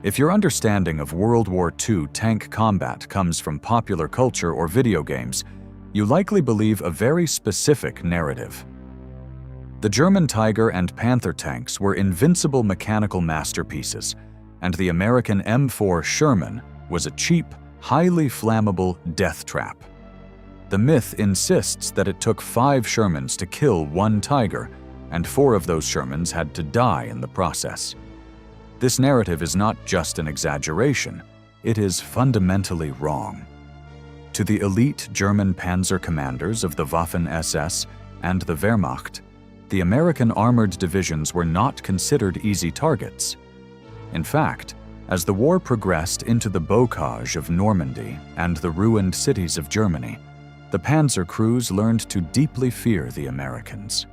If your understanding of World War II tank combat comes from popular culture or video games, you likely believe a very specific narrative. The German Tiger and Panther tanks were invincible mechanical masterpieces, and the American M4 Sherman was a cheap, highly flammable death trap. The myth insists that it took 5 Shermans to kill 1 Tiger, and 4 of those Shermans had to die in the process. This narrative is not just an exaggeration, it is fundamentally wrong. To the elite German Panzer commanders of the Waffen-SS and the Wehrmacht, the American armored divisions were not considered easy targets. In fact, as the war progressed into the bocage of Normandy and the ruined cities of Germany, the Panzer crews learned to deeply fear the Americans.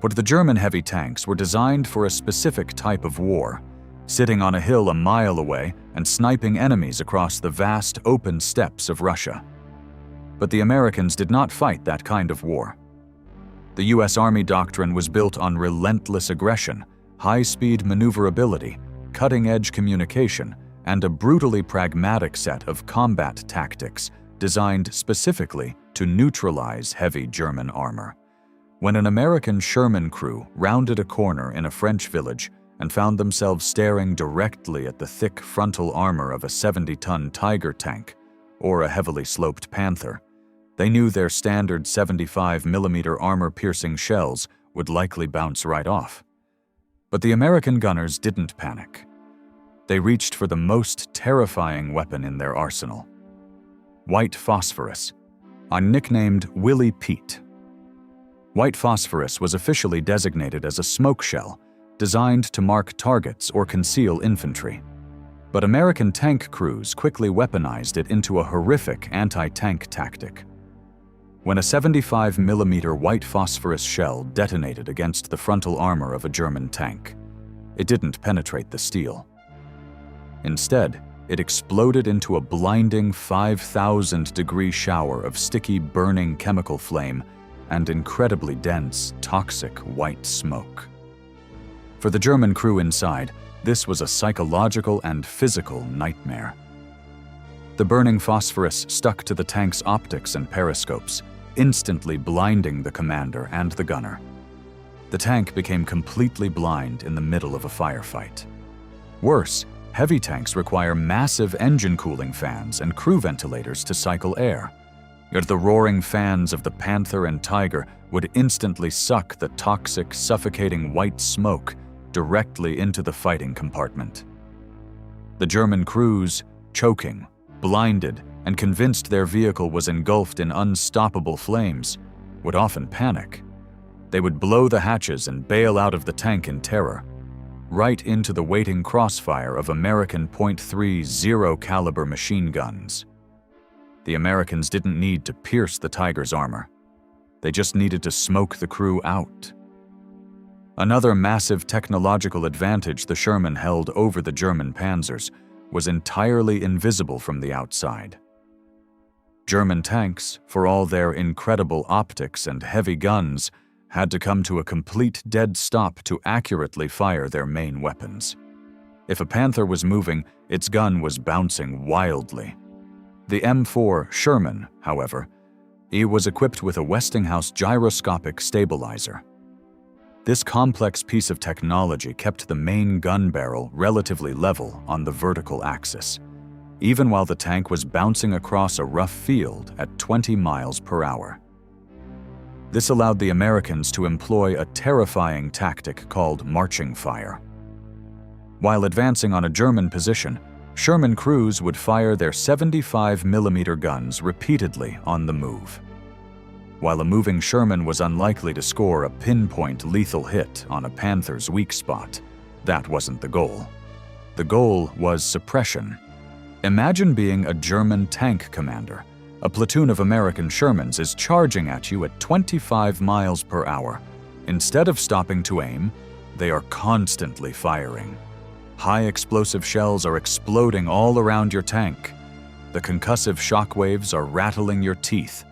But the German heavy tanks were designed for a specific type of war, sitting on a hill a mile away and sniping enemies across the vast open steppes of Russia. But the Americans did not fight that kind of war. The U.S. Army doctrine was built on relentless aggression, high-speed maneuverability, cutting-edge communication, and a brutally pragmatic set of combat tactics designed specifically to neutralize heavy German armor. When an American Sherman crew rounded a corner in a French village and found themselves staring directly at the thick frontal armor of a 70-ton Tiger tank or a heavily sloped Panther, they knew their standard 75mm armor-piercing shells would likely bounce right off. But the American gunners didn't panic. They reached for the most terrifying weapon in their arsenal: white phosphorus, nicknamed Willie Pete. White phosphorus was officially designated as a smoke shell, designed to mark targets or conceal infantry. But American tank crews quickly weaponized it into a horrific anti-tank tactic. When a 75mm white phosphorus shell detonated against the frontal armor of a German tank, it didn't penetrate the steel. Instead, it exploded into a blinding 5,000-degree shower of sticky, burning chemical flame and incredibly dense, toxic white smoke. For the German crew inside, this was a psychological and physical nightmare. The burning phosphorus stuck to the tank's optics and periscopes, instantly blinding the commander and the gunner. The tank became completely blind in the middle of a firefight. Worse, heavy tanks require massive engine cooling fans and crew ventilators to cycle air. Yet the roaring fans of the Panther and Tiger would instantly suck the toxic, suffocating white smoke directly into the fighting compartment. The German crews, choking, blinded, and convinced their vehicle was engulfed in unstoppable flames, would often panic. They would blow the hatches and bail out of the tank in terror, right into the waiting crossfire of American .30 caliber machine guns. The Americans didn't need to pierce the Tiger's armor. They just needed to smoke the crew out. Another massive technological advantage the Sherman held over the German Panzers was entirely invisible from the outside. German tanks, for all their incredible optics and heavy guns, had to come to a complete dead stop to accurately fire their main weapons. If a Panther was moving, its gun was bouncing wildly. The M4 Sherman, however, was equipped with a Westinghouse gyroscopic stabilizer. This complex piece of technology kept the main gun barrel relatively level on the vertical axis, even while the tank was bouncing across a rough field at 20 miles per hour. This allowed the Americans to employ a terrifying tactic called marching fire. While advancing on a German position, Sherman crews would fire their 75mm guns repeatedly on the move. While a moving Sherman was unlikely to score a pinpoint lethal hit on a Panther's weak spot, that wasn't the goal. The goal was suppression. Imagine being a German tank commander. A platoon of American Shermans is charging at you at 25 miles per hour. Instead of stopping to aim, they are constantly firing. High explosive shells are exploding all around your tank. The concussive shock waves are rattling your teeth.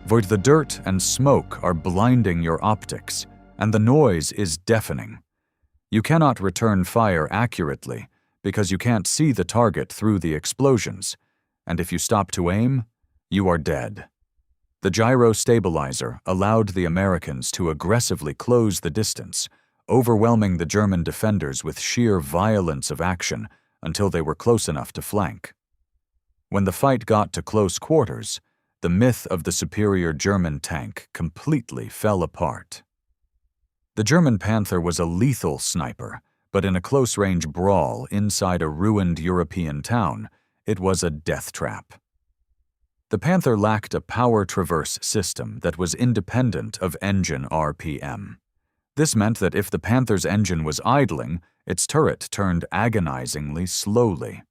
The dirt and smoke are blinding your optics, and the noise is deafening. You cannot return fire accurately because you can't see the target through the explosions, and if you stop to aim, you are dead. The gyro stabilizer allowed the Americans to aggressively close the distance, overwhelming the German defenders with sheer violence of action until they were close enough to flank. When the fight got to close quarters, the myth of the superior German tank completely fell apart. The German Panther was a lethal sniper, but in a close-range brawl inside a ruined European town, it was a death trap. The Panther lacked a power traverse system that was independent of engine RPM. This meant that if the Panther's engine was idling, its turret turned agonizingly slowly.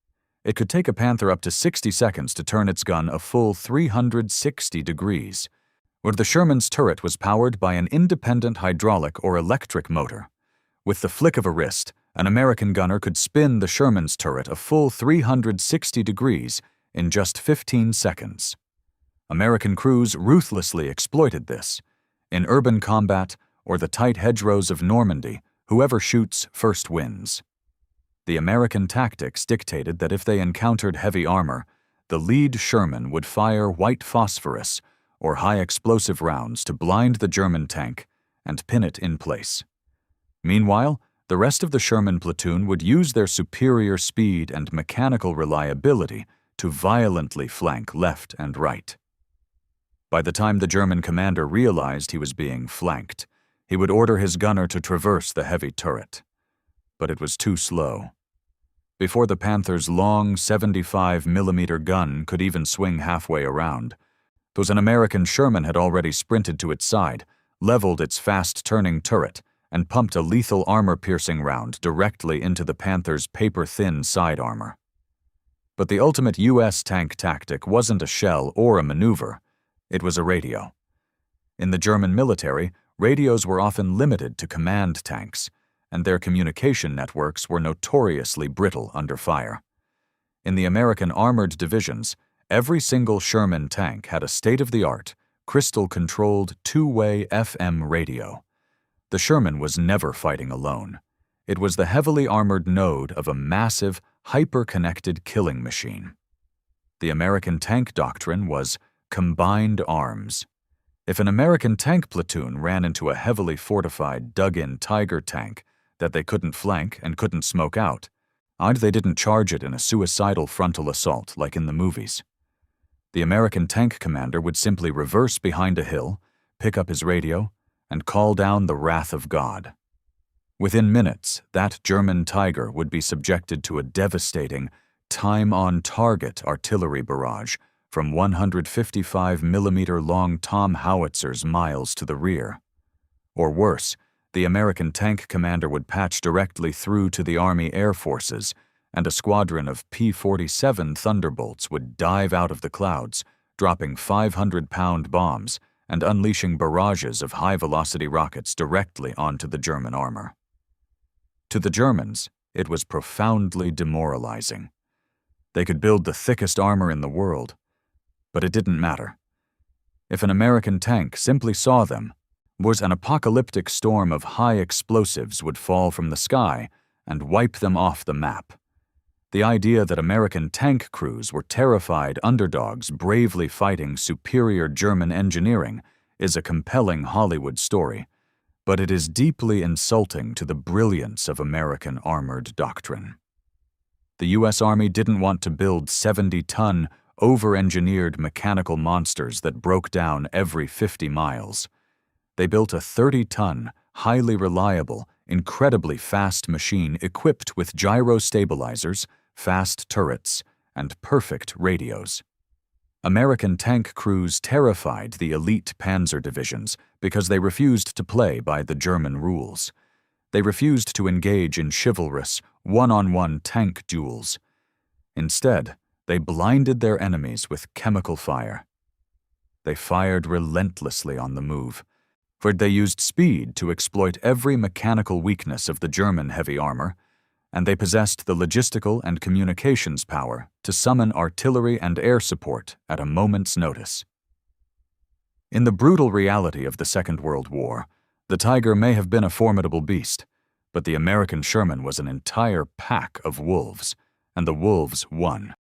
It could take a Panther up to 60 seconds to turn its gun a full 360 degrees, where the Sherman's turret was powered by an independent hydraulic or electric motor. With the flick of a wrist, an American gunner could spin the Sherman's turret a full 360 degrees in just 15 seconds. American crews ruthlessly exploited this. In urban combat or the tight hedgerows of Normandy, whoever shoots first wins. The American tactics dictated that if they encountered heavy armor, the lead Sherman would fire white phosphorus or high-explosive rounds to blind the German tank and pin it in place. Meanwhile, the rest of the Sherman platoon would use their superior speed and mechanical reliability to violently flank left and right. By the time the German commander realized he was being flanked, he would order his gunner to traverse the heavy turret. But it was too slow. Before the Panther's long 75mm gun could even swing halfway around, an American Sherman had already sprinted to its side, leveled its fast-turning turret, and pumped a lethal armor-piercing round directly into the Panther's paper-thin side armor. But the ultimate U.S. tank tactic wasn't a shell or a maneuver, it was a radio. In the German military, radios were often limited to command tanks, and their communication networks were notoriously brittle under fire. In the American armored divisions, every single Sherman tank had a state-of-the-art, crystal-controlled two-way FM radio. The Sherman was never fighting alone. It was the heavily armored node of a massive, hyper-connected killing machine. The American tank doctrine was combined arms. If an American tank platoon ran into a heavily fortified, dug-in Tiger tank that they couldn't flank and couldn't smoke out, they didn't charge it in a suicidal frontal assault like in the movies. The American tank commander would simply reverse behind a hill, pick up his radio, and call down the wrath of God. Within minutes, that German Tiger would be subjected to a devastating, time-on-target artillery barrage from 155mm long Tom howitzers miles to the rear. Or worse, the American tank commander would patch directly through to the Army Air Forces, and a squadron of P-47 Thunderbolts would dive out of the clouds, dropping 500-pound bombs and unleashing barrages of high-velocity rockets directly onto the German armor. To the Germans, it was profoundly demoralizing. They could build the thickest armor in the world, but it didn't matter. If an American tank simply saw them, an apocalyptic storm of high explosives would fall from the sky and wipe them off the map. The idea that American tank crews were terrified underdogs bravely fighting superior German engineering is a compelling Hollywood story, but it is deeply insulting to the brilliance of American armored doctrine. The U.S. Army didn't want to build 70-ton, over-engineered mechanical monsters that broke down every 50 miles. They built a 30-ton, highly reliable, incredibly fast machine equipped with gyro stabilizers, fast turrets, and perfect radios. American tank crews terrified the elite Panzer divisions because they refused to play by the German rules. They refused to engage in chivalrous, one-on-one tank duels. Instead, they blinded their enemies with chemical fire. They fired relentlessly on the move, for they used speed to exploit every mechanical weakness of the German heavy armor, and they possessed the logistical and communications power to summon artillery and air support at a moment's notice. In the brutal reality of the Second World War, the Tiger may have been a formidable beast, But the American Sherman was an entire pack of wolves, and the wolves won.